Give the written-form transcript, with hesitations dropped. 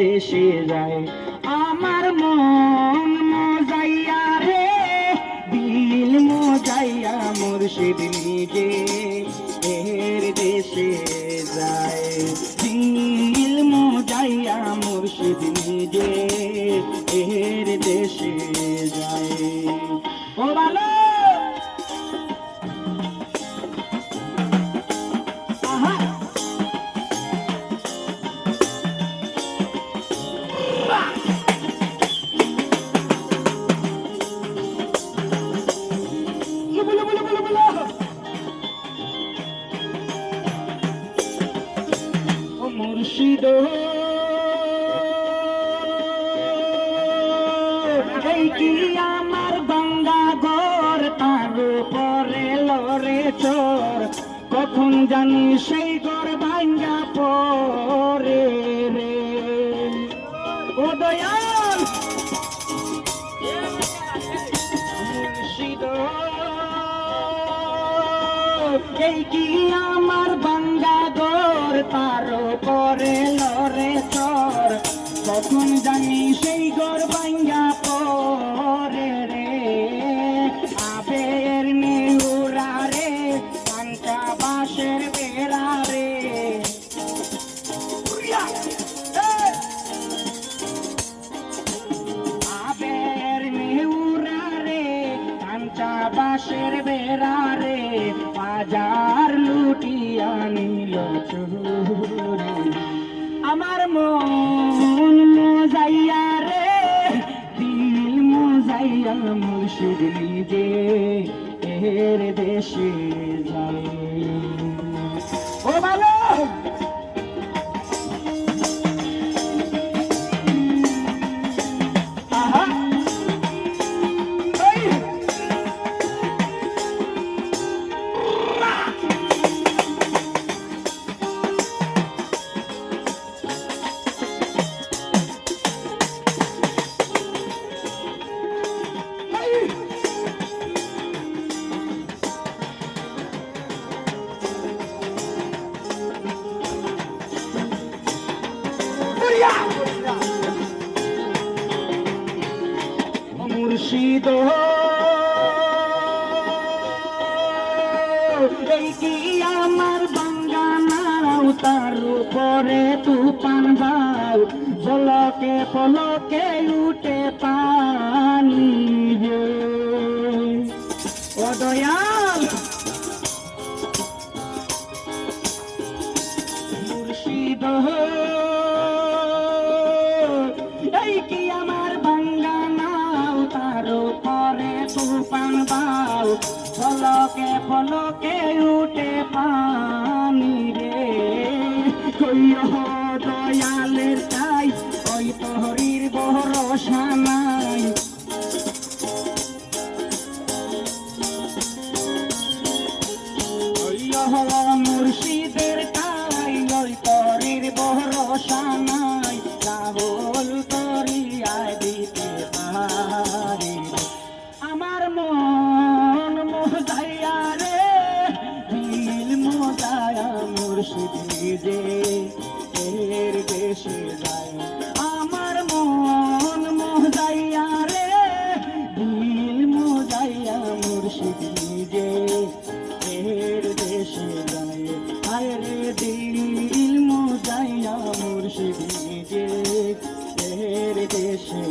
দেশে যায়। আমার মন মজাইয়া রে, দিল মজাইয়া মুর্শিদ নিজে এর দেশে যায়। দিল মজাইয়া মুর্শিদ নিজে এর দেশে যায়। ও ভালো মুর্শিদ এই কি আমার গঙ্গা ঘর, তার উপরে লড়ে চোর, কখন জানি সেই ঘর ভাঙ্গা পরে রে। ও দয়াল মুর্শিদ এই কি আমার গঙ্গা ঘর, তার উপরে লড়ে চোর, কখন জানি সেই ঘর ভাঙ্গা পরে রে। আবের নেউরা রে, কাঁচা বাঁশের বেড়া রে, আবের নেউরা রে, কাঁচা বাঁশের বেড়া রে, বাজার লুটিয়া নিল চুরি। আমার মন মজাইয়া রে, দিল মজাইয়া মুর্শিদ নিজে এর দেশে যায়। ও ভালো মুর্শিদ এই কি আমার বাঙ্গানাও, তার উপরে তুফান বাউ, ঝলকে পলকে উঠে পানি রে। ও দয়াল মুর্শিদ এই কি আমার বাঙ্গানাও, তার উপরে তুফান বাউ, ফলকে ফলকে উঠে পানি রে। কইও দয়ালের তাই, ওই তোহরির ভরসা নাই। মুর্শিদের তাই, ওই তোহরির ভরসা নাই, রাহুল করিয়ায় দিতে পারি। আমার মন মজাইয়া রে, দিল মজায়া মুর্শিদ নিজে এর দেশে যায়। আমার মন মজাইয়া রে, দিল মজাইয়া মুর্শিদ নিজে এর দেশে যায়। হায় রে দিল মজাইয়া মুর্শিদ নিজে এর দেশে